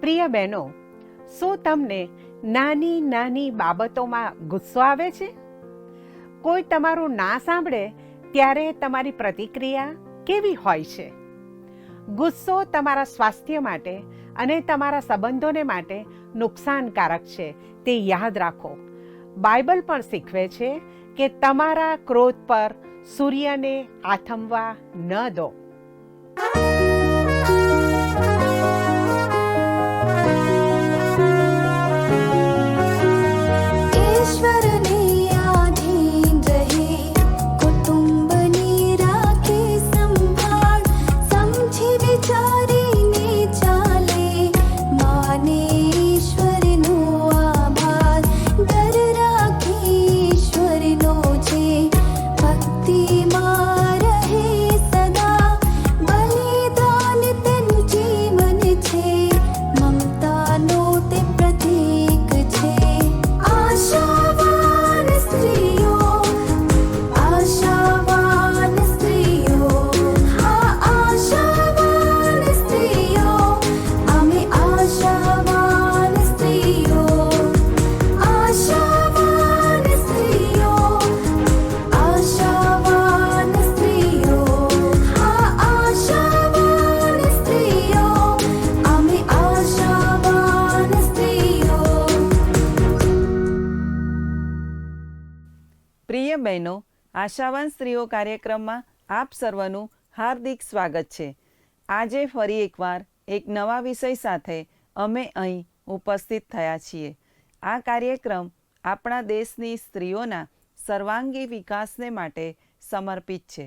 પ્રિય બહેનો, શું તમને નાની નાની બાબતોમાં ગુસ્સો આવે છે? કોઈ તમારું ના સાંભળે ત્યારે તમારી પ્રતિક્રિયા કેવી હોય છે? ગુસ્સો તમારા સ્વાસ્થ્ય માટે અને તમારા સંબંધોને માટે નુકસાનકારક છે, તે યાદ રાખો. બાઇબલ પણ શીખવે છે કે તમારા ક્રોધ પર સૂર્યને આથમવા ન દો. પ્રિય બહેનો, આશાવાન સ્ત્રીઓ કાર્યક્રમમાં આપ સર્વનું હાર્દિક સ્વાગત છે. આજે ફરી એકવાર એક નવા વિષય સાથે અમે અહીં ઉપસ્થિત થયા છીએ. આ કાર્યક્રમ આપણા દેશની સ્ત્રીઓના સર્વાંગી વિકાસને માટે સમર્પિત છે.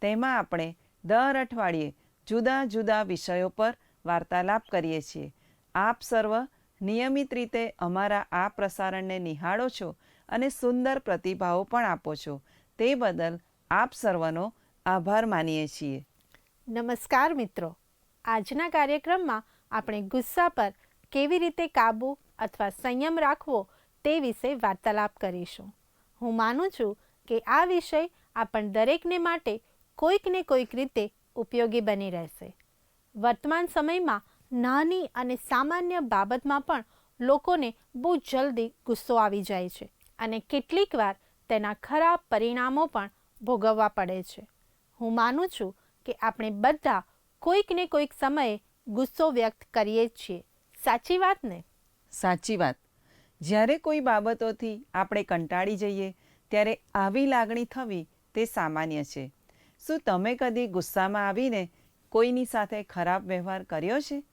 તેમાં આપણે દર અઠવાડિયે જુદા જુદા વિષયો પર વાર્તાલાપ કરીએ છીએ. આપ સર્વ નિયમિત રીતે અમારા આ પ્રસારણને નિહાળો છો અને સુંદર પ્રતિભાવો પણ આપો છો. તે બદલ આપ સર્વનો આભાર માનીએ છીએ. નમસ્કાર મિત્રો, આજના કાર્યક્રમમાં આપણે ગુસ્સા પર કેવી રીતે કાબૂ અથવા સંયમ રાખવો તે વિશે વાર્તાલાપ કરીશું. હું માનું છું કે આ વિષય આપણ દરેકને માટે કોઈક ને કોઈક રીતે ઉપયોગી બની રહેશે. વર્તમાન સમયમાં નાની અને સામાન્ય બાબતમાં પણ લોકોને બહુ જલ્દી ગુસ્સો આવી જાય છે અને કેટલીક વાર તેના ખરાબ પરિણામો પણ ભોગવવા પડે છે. હું માનું છું કે આપણે બધા કોઈક ને કોઈક સમયે ગુસ્સો વ્યક્ત કરીએ જ છીએ. સાચી વાત ને? સાચી વાત. જ્યારે કોઈ બાબતોથી આપણે કંટાળી જઈએ ત્યારે આવી લાગણી થવી તે સામાન્ય છે. શું તમે કદી ગુસ્સામાં આવીને કોઈની સાથે ખરાબ વ્યવહાર કર્યો છે?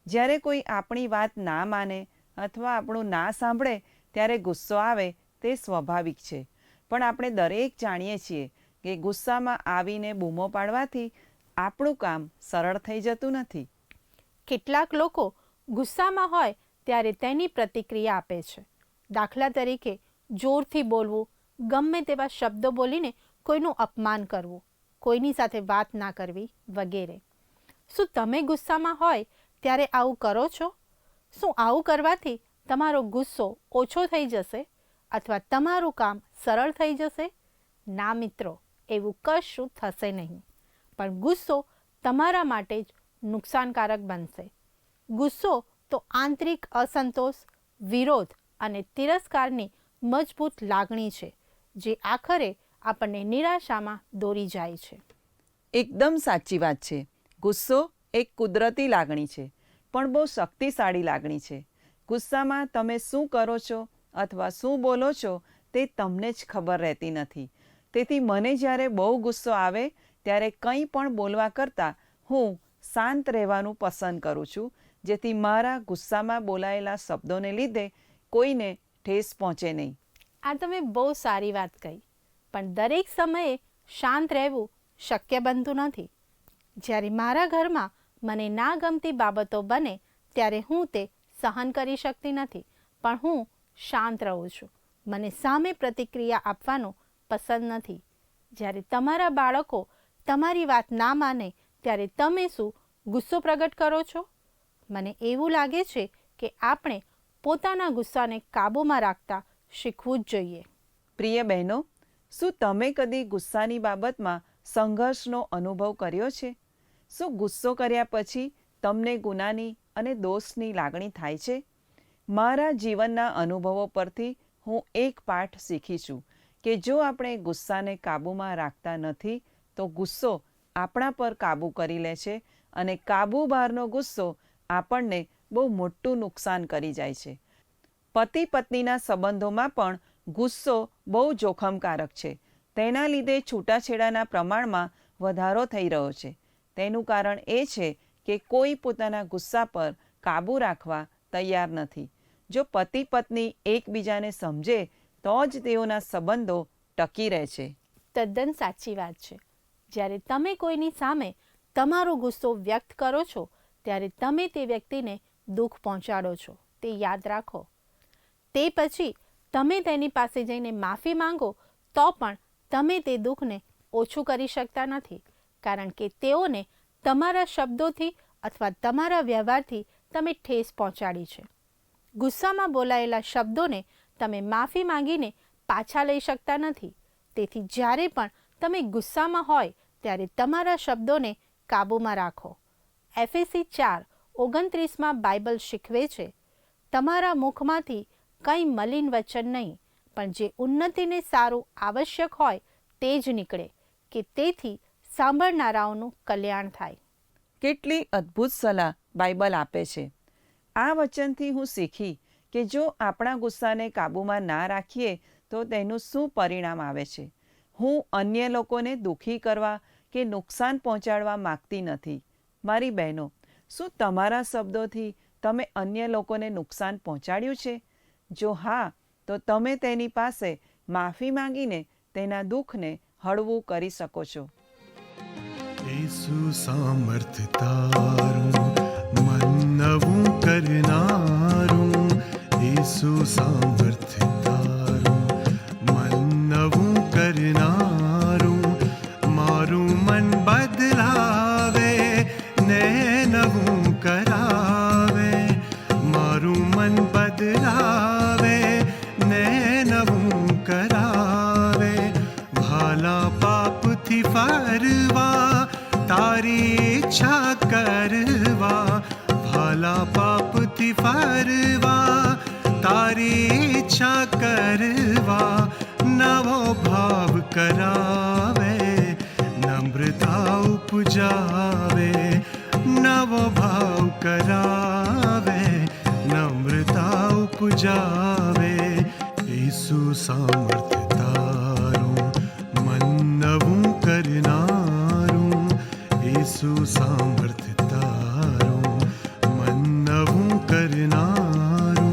જ્યારે કોઈ આપણી વાત ના માને અથવા આપણું ના સાંભળે ત્યારે ગુસ્સો આવે તે સ્વાભાવિક છે. પણ આપણે દરેક જાણીએ છીએ કે ગુસ્સામાં આવીને બૂમો પાડવાથી આપણું કામ સરળ થઈ જતું નથી. કેટલાક લોકો ગુસ્સામાં હોય ત્યારે તેની પ્રતિક્રિયા આપે છે. દાખલા તરીકે જોરથી બોલવું, ગમે તેવા શબ્દો બોલીને કોઈનું અપમાન કરવું, કોઈની સાથે વાત ના કરવી વગેરે. શું તમે ગુસ્સામાં હોય ત્યારે આવું કરો છો? શું આવું કરવાથી તમારો ગુસ્સો ઓછો થઈ જશે અથવા તમારું કામ સરળ થઈ જશે? ના મિત્રો, એવું કશું થશે નહીં. પણ ગુસ્સો તમારા માટે જ નુકસાનકારક બનશે. ગુસ્સો તો આંતરિક અસંતોષ, વિરોધ અને તિરસ્કારની મજબૂત લાગણી છે જે આખરે આપણને નિરાશામાં દોરી જાય છે. એકદમ સાચી વાત છે. ગુસ્સો એક કુદરતી લાગણી છે, પણ બહુ શક્તિશાળી લાગણી છે. ગુસ્સામાં તમે શું કરો છો અથવા શું બોલો છો તે તમને જ ખબર રહેતી નથી. તેથી મને જ્યારે બહુ ગુસ્સો આવે ત્યારે કંઈ પણ બોલવા કરતાં હું શાંત રહેવાનું પસંદ કરું છું, જેથી મારા ગુસ્સામાં બોલાયેલા શબ્દોને લીધે કોઈને ઠેસ પહોંચે નહીં. આ તમે બહુ સારી વાત કહી, પણ દરેક સમયે શાંત રહેવું શક્ય બનતું નથી. જ્યારે મારા ઘરમાં મને ના ગમતી બાબતો બને ત્યારે હું તે સહન કરી શકતી નથી, પણ હું શાંત રહું છું. મને સામે પ્રતિક્રિયા આપવાનું પસંદ નથી. જ્યારે તમારા બાળકો તમારી વાત ના માને ત્યારે તમે શું ગુસ્સો પ્રગટ કરો છો? મને એવું લાગે છે કે આપણે પોતાના ગુસ્સાને કાબૂમાં રાખતા શીખવું જ જોઈએ. પ્રિય બહેનો, શું તમે કદી ગુસ્સાની બાબતમાં સંઘર્ષનો અનુભવ કર્યો છે? શું ગુસ્સો કર્યા પછી તમને ગુનાની અને દોષની લાગણી થાય છે? મારા જીવનના અનુભવો પરથી હું એક પાઠ શીખી છું કે જો આપણે ગુસ્સાને કાબૂમાં રાખતા નથી તો ગુસ્સો આપણા પર કાબૂ કરી લે છે અને કાબૂ બહારનો ગુસ્સો આપણને બહુ મોટું નુકસાન કરી જાય છે. પતિ પત્નીના સંબંધોમાં પણ ગુસ્સો બહુ જોખમકારક છે. તેના લીધે છૂટાછેડાના પ્રમાણમાં વધારો થઈ રહ્યો છે. તેનું કારણ એ છે કે કોઈ પોતાના ગુસ્સા પર કાબૂ રાખવા તૈયાર નથી. જો પતિ પત્ની એકબીજાને સમજે તો જ તેઓના સંબંધો ટકી રહે છે. તદ્દન સાચી વાત છે. જ્યારે તમે કોઈની સામે તમારો ગુસ્સો વ્યક્ત કરો છો ત્યારે તમે તે વ્યક્તિને દુઃખ પહોંચાડો છો, તે યાદ રાખો. તે પછી તમે તેની પાસે જઈને માફી માંગો તો પણ તમે તે દુઃખને ઓછું કરી શકતા નથી, કારણ કે તેઓને તમારા શબ્દોથી અથવા તમારા વ્યવહારથી તમે ઠેસ પહોંચાડી છે. ગુસ્સામાં બોલાયેલા શબ્દોને તમે માફી માંગીને પાછા લઈ શકતા નથી. તેથી જ્યારે પણ તમે ગુસ્સામાં હોય ત્યારે તમારા શબ્દોને કાબૂમાં રાખો. એફએસી 4:29 બાઇબલ શીખવે છે, તમારા મુખમાંથી કંઈ મલિન વચન નહીં, પણ જે ઉન્નતિને સારું આવશ્યક હોય તે જ નીકળે, કે તેથી સાંભળનારાઓનું કલ્યાણ થાય. કેટલી અદ્ભુત સલાહ બાઇબલ આપે છે. આ વચનથી હું શીખી કે જો આપણા ગુસ્સાને કાબૂમાં ના રાખીએ તો તેનું શું પરિણામ આવે છે. હું અન્ય લોકોને દુઃખી કરવા કે નુકસાન પહોંચાડવા માગતી નથી. મારી બહેનો, શું તમારા શબ્દોથી તમે અન્ય લોકોને નુકસાન પહોંચાડ્યું છે? જો હા, તો તમે તેની પાસે માફી માંગીને તેના દુઃખને હળવું કરી શકો છો. యేసు సామర్థ్య తారు మన్నవు కరుణారు యేసు సామర్థ్య తారు మన్నవు కరుణారు મારું મન બદલાવે ને નવું કરાવે મારું મન બદલાવે ને નવું કરાવે ભાલા પાપથી ફરવા તારી ઈચ્છા કરવા ભાલા પાપથી ફરવા તારી ઈચ્છા કરવા નવો ભાવ કરાવે નમ્રતા ઉપજાવે નવો ભાવ કરાવે નમ્રતા ઉપજાવે ઈસુ સામર્થ્ય તારું મન નવું કરનારું ઈસુ સામર્થ્ય તારું મન નવું કરનારું.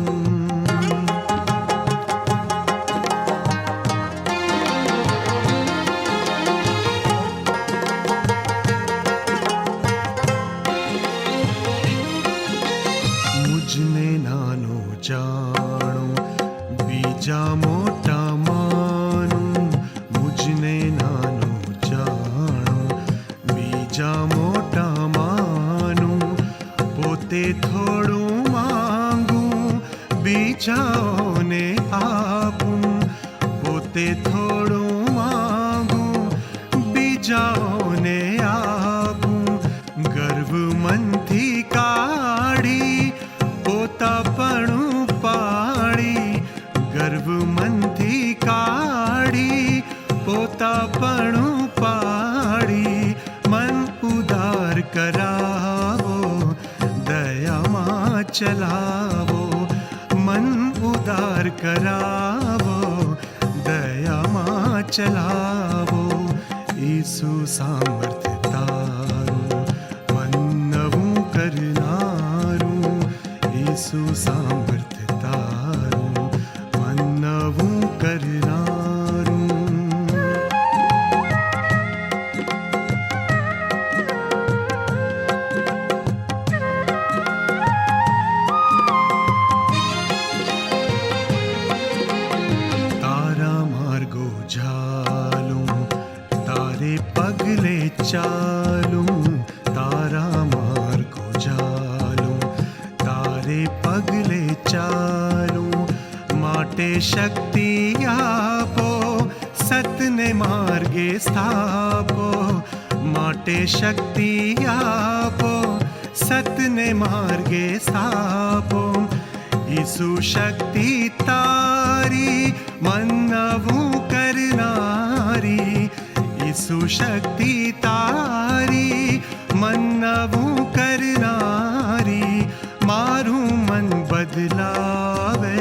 મુજને નાનો જાણો બીજા મોટા માનું મુજને નાનો જાણો બીજા મોટા માનું પોતે થોડું માંગું બીજાઓને આપું પોતે થોડું માંગું બીજાઓને આપું ગર્વ મનથી કાઢી પોતાપણું પાડી ગર્વ મનથી કાઢી પોતાપણું પાડી મન ઉદાર કરાવો દયામાં ચલાવો મન ઉદાર કરાવો દયામાં ચલાવો ઈસુ સામર્થ્ય તારું મન નવું કરનારું ઈસુ સામર્થ્ય તારું મન નવું કરનારું. તારા માર્ગો ઝાલું તારે પગલે ચાલું તારા માર્ગો ઝાલું તારે પગલે ચાલું માટે શક્તિ આપો સતને માર્ગે સ્થાપો માટે શક્તિ આપો સતને માર્ગે સ્થાપો. ઈસુ શક્તિ તારી મન નવું કરનારી. ઈસુ શક્તિ તારી મન નવું કરનારી. મારું મન બદલાવે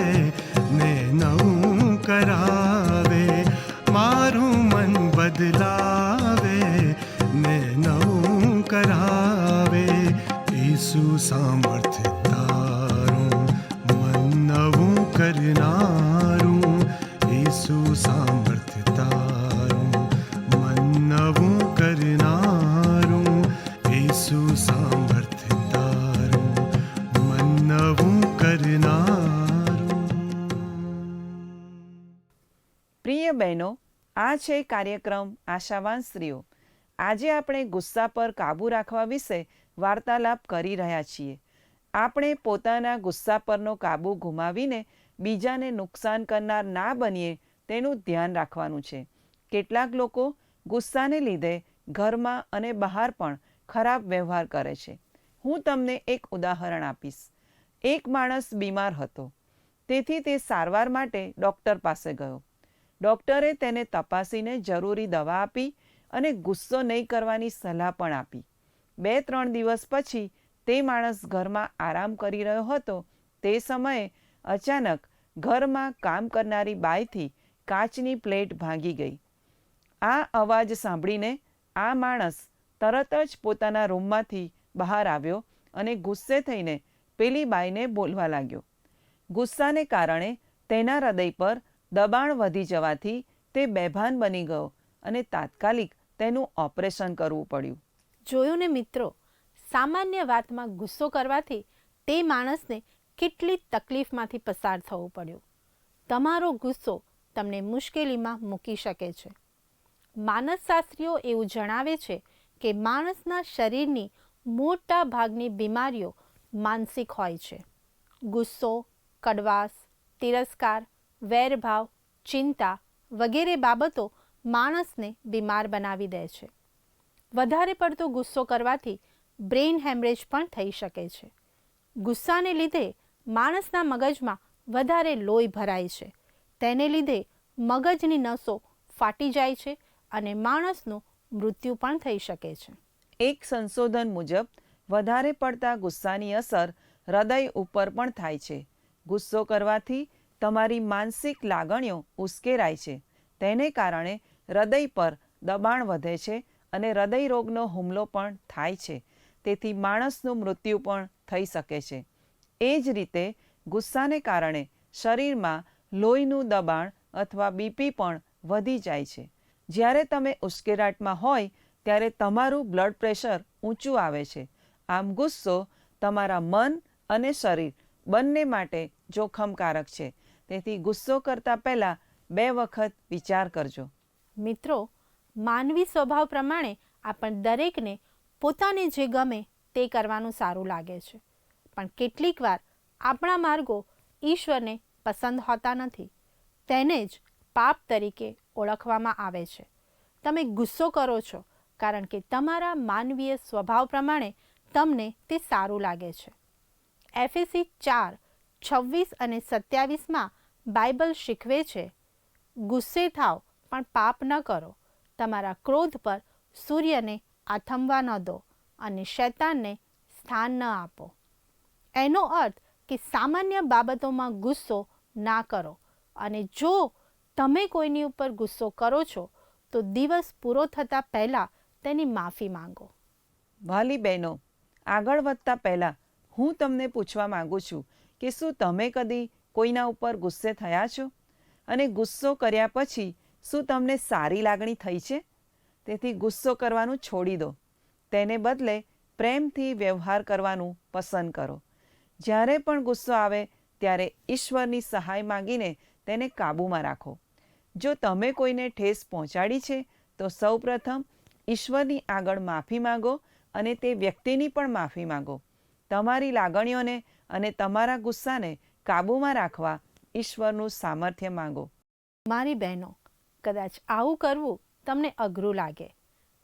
ને નવું કરાવે. મારું મન બદલાવે ને નવું કરાવે. ઈસુ સામર્થ્ય તારું મન નવું કરનારું. ઈસુ સામર્થ્ય તારું મન નવું કરનારું. ઈસુ સામર્થ્ય તારું મન નવું કરનારું. પ્રિય બહેનો, આ છે કાર્યક્રમ આશાવાન સ્ત્રીઓ. આજે આપણે ગુસ્સા પર કાબૂ રાખવા વિશે વાર્તાલાપ કરી રહ્યા છીએ. આપણે પોતાના ગુસ્સા પરનો કાબૂ ગુમાવીને બીજાને નુકસાન કરનાર ના બનીએ તેનું ધ્યાન રાખવાનું છે. કેટલાક લોકો ગુસ્સાને લીધે ઘરમાં અને બહાર પણ ખરાબ વ્યવહાર કરે છે. હું તમને એક ઉદાહરણ આપીશ. એક માણસ બીમાર હતો, તેથી તે સારવાર માટે ડૉક્ટર પાસે ગયો. ડૉક્ટરે તેને તપાસીને જરૂરી દવા આપી અને ગુસ્સો નહીં કરવાની સલાહ પણ આપી. 2-3 દિવસ પછી તે માણસ ઘરમાં આરામ કરી રહ્યો હતો તે સમયે અચાનક ઘરમાં કામ કરનારી બાઈથી કાચની પ્લેટ ભાંગી ગઈ. આ અવાજ સાંભળીને આ માણસ તરત જ પોતાના રૂમમાંથી બહાર આવ્યો અને ગુસ્સે થઈને પેલી બાઈને બોલવા લાગ્યો. ગુસ્સાને કારણે તેના હૃદય પર દબાણ વધી જવાથી તે બેભાન બની ગયો અને તાત્કાલિક તેનું ઓપરેશન કરવું પડ્યું. જોયું ને મિત્રો, સામાન્ય વાતમાં ગુસ્સો કરવાથી તે માણસને કેટલી તકલીફમાંથી પસાર થવું પડ્યું. તમારો ગુસ્સો તમને મુશ્કેલીમાં મૂકી શકે છે. માનસશાસ્ત્રીઓ એવું જણાવે છે કે માણસના શરીરની મોટા ભાગની બીમારીઓ માનસિક હોય છે. ગુસ્સો, કડવાશ, તિરસ્કાર, વેરભાવ, ચિંતા વગેરે બાબતો માણસને બીમાર બનાવી દે છે. વધારે પડતો ગુસ્સો કરવાથી બ્રેઇન હેમરેજ પણ થઈ શકે છે. ગુસ્સાને લીધે માણસના મગજમાં વધારે લોહી ભરાય છે. તેને લીધે મગજની નસો ફાટી જાય છે અને માણસનું મૃત્યુ પણ થઈ શકે છે. એક સંશોધન મુજબ વધારે પડતા ગુસ્સાની અસર હૃદય ઉપર પણ થાય છે. ગુસ્સો કરવાથી તમારી માનસિક લાગણીઓ ઉશ્કેરાય છે. તેને કારણે હૃદય પર દબાણ વધે છે અને હૃદય રોગનો હુમલો પણ થાય છે. તેથી માણસનું મૃત્યુ પણ થઈ શકે છે. એ જ રીતે ગુસ્સાને કારણે શરીરમાં લોહીનું દબાણ અથવા બીપી પણ વધી જાય છે. જ્યારે તમે ઉશ્કેરાટમાં હોય ત્યારે તમારું બ્લડ પ્રેશર ઊંચું આવે છે. આમ ગુસ્સો તમારા મન અને શરીર બંને માટે જોખમકારક છે. તેથી ગુસ્સો કરતાં પહેલાં 2 વખત વિચાર કરજો. મિત્રો, માનવી સ્વભાવ પ્રમાણે આપણ દરેકને પોતાને જે ગમે તે કરવાનું સારું લાગે છે. પણ કેટલીક વાર આપણા માર્ગો ઈશ્વરને પસંદ હોતા નથી. તેને જ પાપ તરીકે ઓળખવામાં આવે છે. તમે ગુસ્સો કરો છો કારણ કે તમારા માનવીય સ્વભાવ પ્રમાણે તમને તે સારું લાગે છે. એફેસી 4:26 અને 27 બાઇબલ શીખવે છે, ગુસ્સે થાવ પણ પાપ ન કરો. તમારા ક્રોધ પર સૂર્યને આથમવા ન દો અને શૈતાનને સ્થાન ન આપો. એનો અર્થ કે સામાન્ય બાબતોમાં ગુસ્સો ના કરો, અને જો તમે કોઈની ઉપર ગુસ્સો કરો છો તો દિવસ પૂરો થતાં પહેલાં તેની માફી માંગો. વાલી બહેનો, આગળ વધતા પહેલાં હું તમને પૂછવા માંગુ છું કે શું તમે કદી કોઈના ઉપર ગુસ્સે થયા છો? અને ગુસ્સો કર્યા પછી શું તમને સારી લાગણી થઈ છે? તેથી ગુસ્સો કરવાનું છોડી દો. તેને બદલે પ્રેમથી વ્યવહાર કરવાનું પસંદ કરો. જ્યારે પણ ગુસ્સો આવે ત્યારે ઈશ્વરની સહાય માંગીને તેને કાબૂમાં રાખો. જો તમે કોઈને ઠેસ પહોંચાડી છે તો સૌપ્રથમ ઈશ્વરની આગળ માફી માંગો અને તે વ્યક્તિની પણ માફી માંગો. તમારી લાગણીઓને અને તમારા ગુસ્સાને કાબૂમાં રાખવા ઈશ્વરનું સામર્થ્ય માંગો. મારી બહેનો, કદાચ આવું કરવું તમને અઘરું લાગે,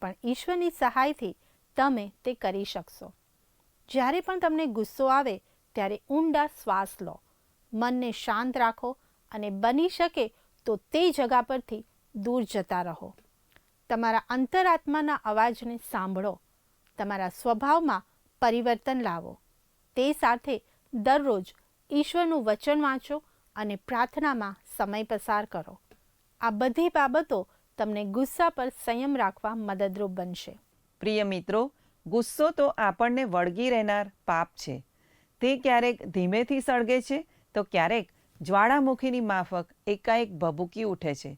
પણ ઈશ્વરની સહાયથી તમે તે કરી શકશો. જ્યારે પણ તમને ગુસ્સો આવે ત્યારે ઊંડા શ્વાસ લો, મનને શાંત રાખો અને બની શકે તો તે જગા પરથી દૂર જતા રહો. તમારા અંતરાત્માના અવાજને સાંભળો, તમારા સ્વભાવમાં પરિવર્તન લાવો. તે સાથે દરરોજ ઈશ્વરનું વચન વાંચો અને પ્રાર્થનામાં સમય પસાર કરો. આ બધી બાબતો તમને ગુસ્સા પર સંયમ રાખવા મદદરૂપ બનશે. પ્રિય મિત્રો, ગુસ્સો તો આપણને વળગી રહેનાર પાપ છે. તે ક્યારેક ધીમેથી સળગે છે તો ક્યારેક જ્વાળામુખીની માફક એકાએક ભભૂકી ઉઠે છે.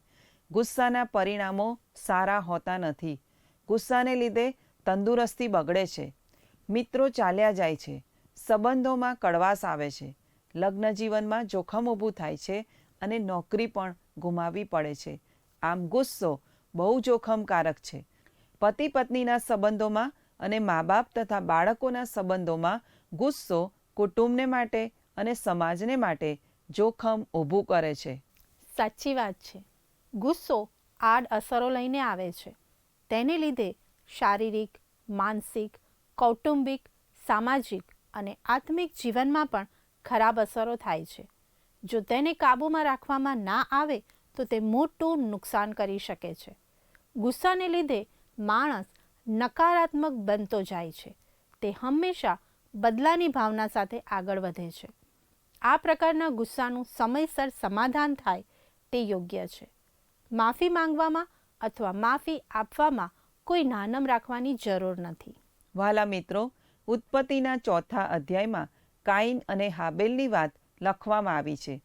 ગુસ્સાના પરિણામો સારા હોતા નથી. ગુસ્સાને લીધે તંદુરસ્તી બગડે છે, મિત્રો ચાલ્યા જાય છે, સંબંધોમાં કડવાશ આવે છે, લગ્ન જીવનમાં જોખમ ઊભું થાય છે અને નોકરી પણ ગુમાવવી પડે છે. આમ ગુસ્સો બહુ જોખમકારક છે. પતિ પત્નીના સંબંધોમાં અને મા બાપ તથા બાળકોના સંબંધોમાં ગુસ્સો કુટુંબને માટે અને સમાજને માટે જોખમ ઊભું કરે છે. સાચી વાત છે. ગુસ્સો આડ અસરો લઈને આવે છે. તેને લીધે શારીરિક, માનસિક, કૌટુંબિક, સામાજિક અને આત્મિક જીવનમાં પણ ખરાબ અસરો થાય છે. જો તેને કાબૂમાં રાખવામાં ના આવે તો તે મોટું નુકસાન કરી શકે છે. ગુસ્સાને લીધે માણસ નકારાત્મક બનતો જાય છે. તે હંમેશા બદલાની ભાવના સાથે આગળ વધે છે. આ પ્રકારના ગુસ્સાનું સમયસર સમાધાન થાય તે યોગ્ય છે. માફી માંગવામાં અથવા માફી આપવામાં કોઈ નાનમ રાખવાની જરૂર નથી. વહાલા મિત્રો, ઉત્પત્તિના 4થા અધ્યાયમાં કાઈન અને હાબેલની વાત લખવામાં આવી છે.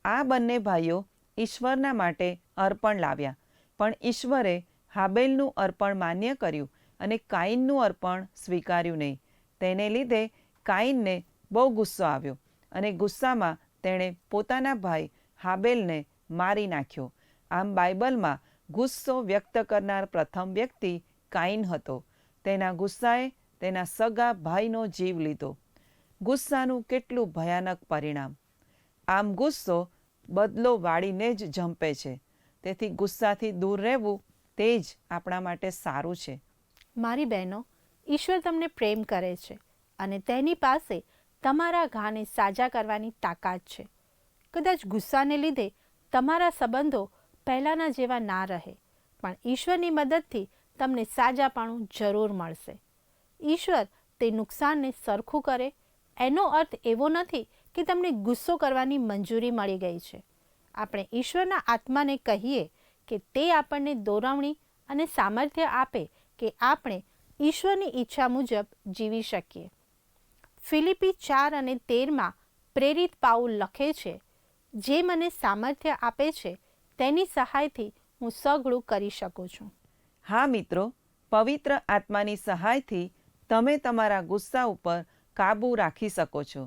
આ બંને ભાઈઓ ઈશ્વરના માટે અર્પણ લાવ્યા, પણ ઈશ્વરે હાબેલનું અર્પણ માન્ય કર્યું અને કાઈનનું અર્પણ સ્વીકાર્યું નહીં. તેને લીધે કાઈનને બહુ ગુસ્સો આવ્યો અને ગુસ્સામાં તેણે પોતાના ભાઈ હાબેલને મારી નાખ્યો. આમ બાઇબલમાં ગુસ્સો વ્યક્ત કરનાર પ્રથમ વ્યક્તિ કાઈન હતો. તેના ગુસ્સાએ તેના સગા ભાઈનો જીવ લીધો. ગુસ્સાનું કેટલું ભયાનક પરિણામ! આમ ગુસ્સો બદલો વાળીને જ ઝંપે છે. તેથી ગુસ્સાથી દૂર રહેવું તે જ આપણા માટે સારું છે. મારી બહેનો, ઈશ્વર તમને પ્રેમ કરે છે અને તેની પાસે તમારા ઘાને સાજા કરવાની તાકાત છે. કદાચ ગુસ્સાને લીધે તમારા સંબંધો પહેલાંના જેવા ના રહે, પણ ઈશ્વરની મદદથી તમને સાજાપણું જરૂર મળશે. ઈશ્વર તે નુકસાનને સરખું કરે એનો અર્થ એવો નથી કે તમને ગુસ્સો કરવાની મંજૂરી મળી ગઈ છે. આપણે ઈશ્વરના આત્માને કહીએ કે તે આપણને દોરવણી અને સામર્થ્ય આપે કે આપણે ઈશ્વરની ઈચ્છા મુજબ જીવી શકીએ. ફિલિપી 4:13 પ્રેરિત પાઉલ લખે છે, જે મને સામર્થ્ય આપે છે તેની સહાયથી હું સઘળું કરી શકું છું. હા મિત્રો, પવિત્ર આત્માની સહાયથી તમે તમારા ગુસ્સા ઉપર કાબૂ રાખી શકો છો.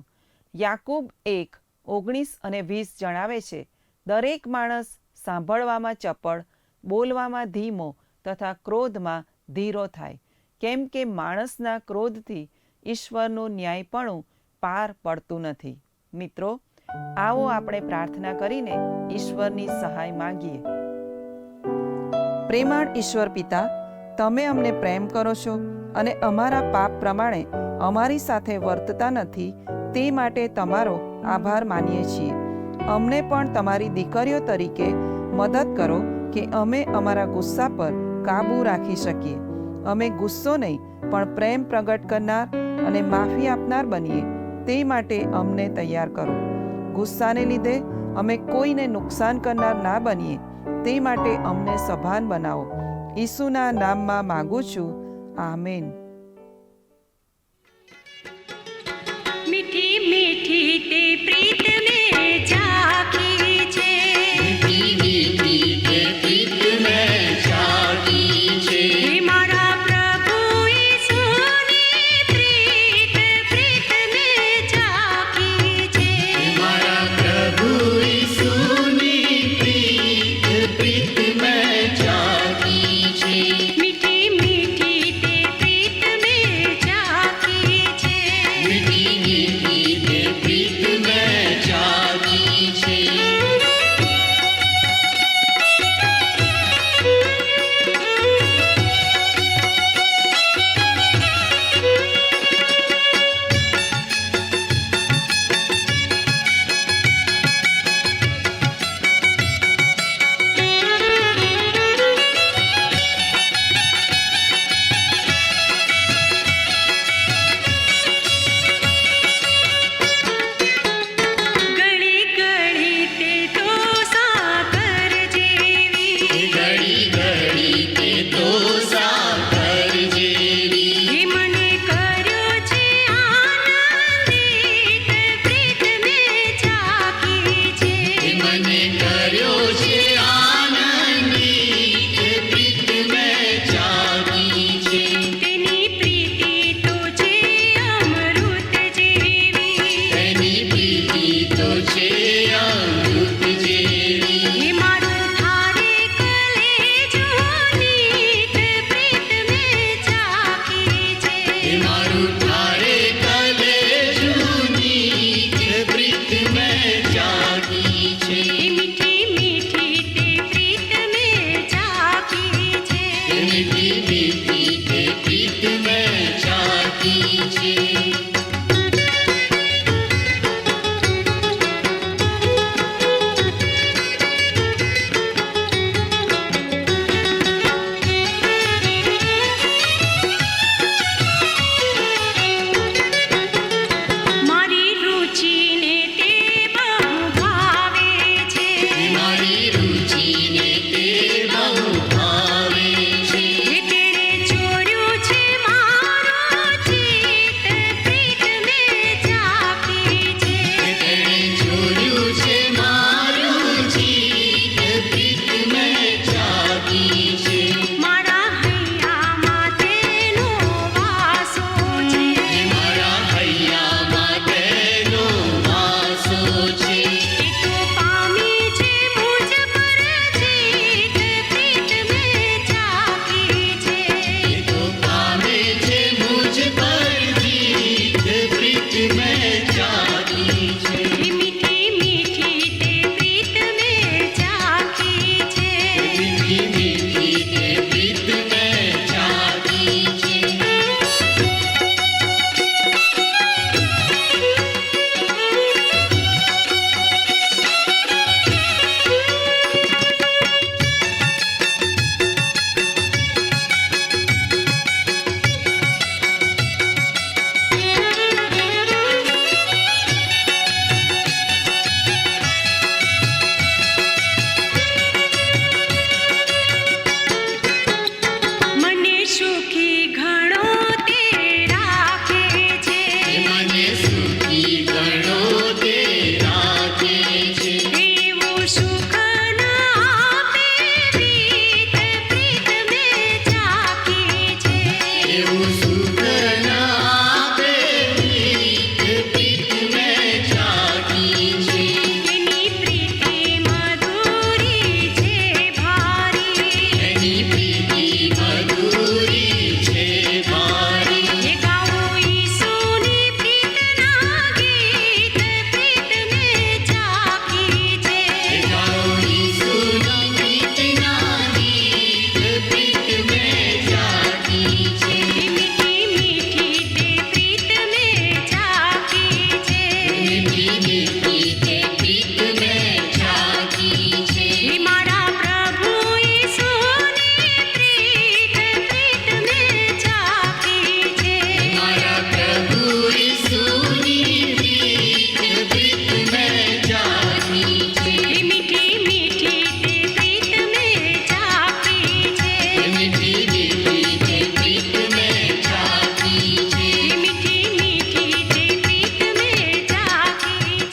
યાકૂબ 1:19 અને 20 જણાવે છે, દરેક માણસ સાંભળવામાં ચપળ, બોલવામાં ધીમો તથા ક્રોધમાં ધીરો થાય, કેમ કે માણસના ક્રોધથી ઈશ્વરનું ન્યાયપણું પાર પડતું નથી. મિત્રો, આવો આપણે પ્રાર્થના કરીને ઈશ્વરની સહાય માંગીએ. પ્રેમાળ ઈશ્વર પિતા, તમે અમને પ્રેમ કરો છો અને અમારા પાપ પ્રમાણે અમારી સાથે વર્તતા નથી તે માટે તમારો આભાર માનીએ છીએ. અમને પણ તમારી દીકરીઓ તરીકે મદદ કરો કે અમે અમારા ગુસ્સા પર કાબૂ રાખી શકીએ. અમે ગુસ્સો નહીં પણ પ્રેમ પ્રગટ કરનાર અને માફી આપનાર બનીએ તે માટે અમને તૈયાર કરો. ગુસ્સાને લીધે અમે કોઈને નુકસાન કરનાર ના બનીએ તે માટે અમને સભાન બનાવો. ઈસુના નામમાં માંગુ છું. આમેન. मीठी मीठी ते प्रीत में जागी छे, मीठी मीठी ते प्रीत में जागी छे, हे मारा प्रभु ईसुनी प्रीत प्रीत में जागी छे, हे मारा प्रभु ईसुनी प्रीत प्रीत में जागी छे, मीठी मीठी ते प्रीत में जागी छे, मीठी मीठी ते प्रीत में जागी मीठी मीठी ते प्रीत में जागी छे हे मारा प्रभु यीशुनी प्रीत प्रीत में जागी छे मारा प्रभु यीशुनी प्रीत प्रीत में जागी छे मीठी मीठी ते प्रीत में जागी छे मीठी मीठी ते प्रीत में जागी छे मीठी मीठी ते प्रीत में जागी छे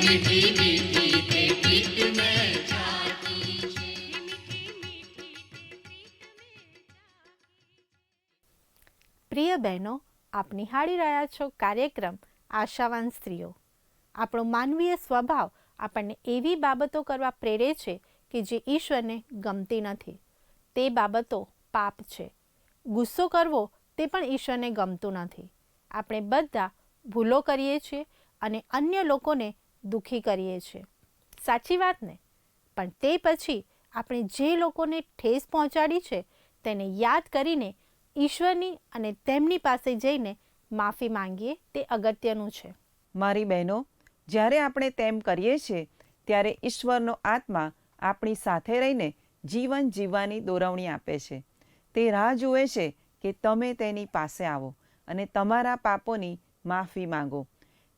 मीठी मीठी ते प्रीत में जागी छे मीठी मीठी પ્રિય બહેનો, આપ નિહાળી રહ્યા છો કાર્યક્રમ આશાવાન સ્ત્રીઓ. આપણો માનવીય સ્વભાવ આપણને એવી બાબતો કરવા પ્રેરે છે કે જે ઈશ્વરને ગમતી નથી. તે બાબતો પાપ છે. ગુસ્સો કરવો તે પણ ઈશ્વરને ગમતું નથી. આપણે બધા ભૂલો કરીએ છીએ અને અન્ય લોકોને દુઃખી કરીએ છીએ. સાચી વાત ને? પણ તે પછી આપણે જે લોકોને ઠેસ પહોંચાડી છે તેને યાદ કરીને ઈશ્વરની અને તેમની પાસે જઈને માફી માંગીએ તે અગત્યનું છે. મારી બહેનો, જ્યારે આપણે તેમ કરીએ છીએ ત્યારે ઈશ્વરનો આત્મા આપણી સાથે રહીને જીવન જીવવાની દોરવણી આપે છે. તે રાહ જુએ છે કે તમે તેની પાસે આવો અને તમારા પાપોની માફી માંગો.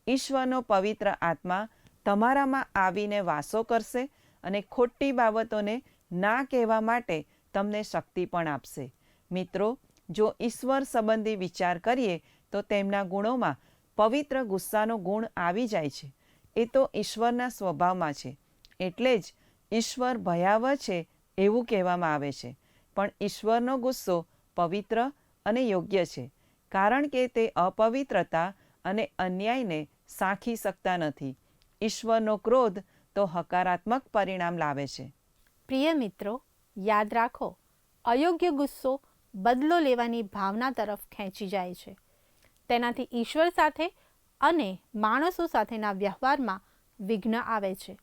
ઈશ્વરનો પવિત્ર આત્મા તમારામાં આવીને વાસો કરશે અને ખોટી બાબતોને ના કહેવા માટે તમને શક્તિ પણ આપશે. મિત્રો, જો ઈશ્વર સંબંધી વિચાર કરીએ તો તેમના ગુણોમાં પવિત્ર ગુસ્સાનો ગુણ આવી જાય છે. એ તો ઈશ્વરના સ્વભાવમાં છે. એટલે જ ઈશ્વર ભયાવહ છે એવું કહેવામાં આવે છે. પણ ઈશ્વરનો ગુસ્સો પવિત્ર અને યોગ્ય છે, કારણ કે તે અપવિત્રતા અને અન્યાયને સાંખી શકતા નથી. ઈશ્વરનો ક્રોધ તો હકારાત્મક પરિણામ લાવે છે. પ્રિય મિત્રો, યાદ રાખો, અયોગ્ય ગુસ્સો બદલો લેવાની ભાવના તરફ ખેંચી જાય છે. તેનાથી ઈશ્વર સાથે અને માણસો સાથેના વ્યવહારમાં વિઘ્ન આવે છે.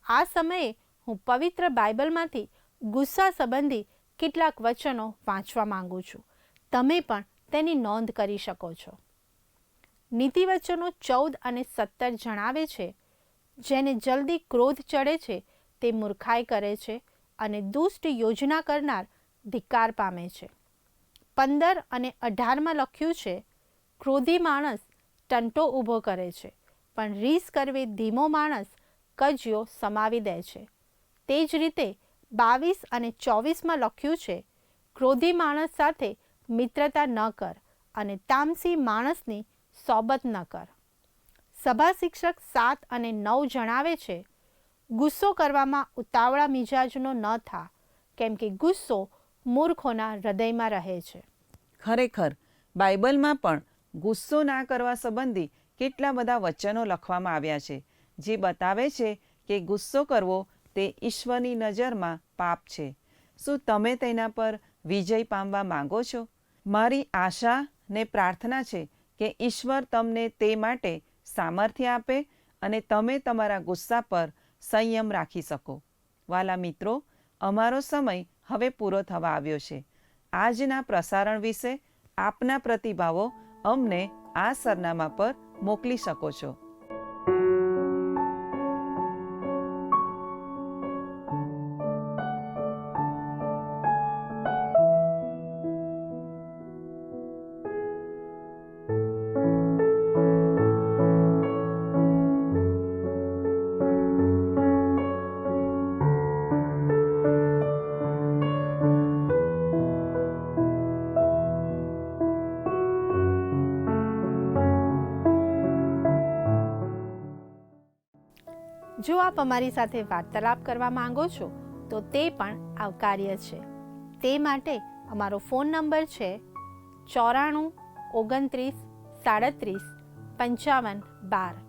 આ સમયે હું પવિત્ર બાઇબલમાંથી ગુસ્સા સંબંધી કેટલાક વચનો વાંચવા માંગુ છું. તમે પણ તેની નોંધ કરી શકો છો. નીતિવચનો 14 અને 17 જણાવે છે, જેને જલ્દી ક્રોધ ચડે છે તે મૂર્ખાઈ કરે છે અને દુષ્ટ યોજના કરનાર ધિક્કાર પામે છે. 15 અને 18માં લખ્યું છે, ક્રોધી માણસ ટંટો ઊભો કરે છે, પણ રીસ કરવી ધીમો માણસ કજિયો સમાવી દે છે. તે જ રીતે 22 અને 24માં લખ્યું છે, ક્રોધી માણસ સાથે મિત્રતા ન કર અને તામસી માણસની સોબત ન કર. સભા શિક્ષક 7 અને 9 જણાવે છે, ગુસ્સો કરવામાં ઉતાવળા મિજાજનો ન થા, કેમ કે ગુસ્સો મૂર્ખોના હૃદયમાં રહે છે. ખરેખર બાઇબલમાં પણ ગુસ્સો ના કરવા સંબંધી કેટલા બધા વચનો લખવામાં આવ્યા છે, જે બતાવે છે કે ગુસ્સો કરવો તે ઈશ્વરની નજરમાં પાપ છે. શું તમે તેના પર વિજય પામવા માંગો છો? મારી આશા ને પ્રાર્થના છે કે ઈશ્વર તમને તે માટે સામર્થ્ય આપે અને તમે તમારા ગુસ્સા પર સંયમ રાખી શકો. વાલા મિત્રો, અમારો સમય હવે પૂરો થવા આવ્યો છે. આજના પ્રસારણ વિશે આપના પ્રતિભાવો અમને આ સરનામા પર મોકલી શકો છો. જો આપ અમારી સાથે વાર્તાલાપ કરવા માંગો છો તો તે પણ આવકાર્ય છે. તે માટે અમારો ફોન નંબર છે 94 29 37 55 12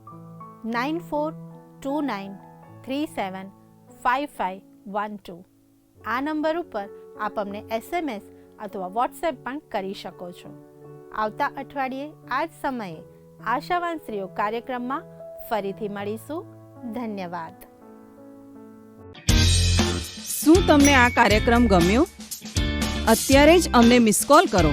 9429375512. આ નંબર ઉપર આપ અમને SMS અથવા વોટ્સએપ પણ કરી શકો છો. આવતા અઠવાડિયે આ જ સમયે આશાવાન સ્ત્રીઓ કાર્યક્રમમાં ફરીથી મળીશું. ધન્યવાદ. શું તમને આ કાર્યક્રમ ગમ્યો? અત્યારે જ અમને મિસ કોલ કરો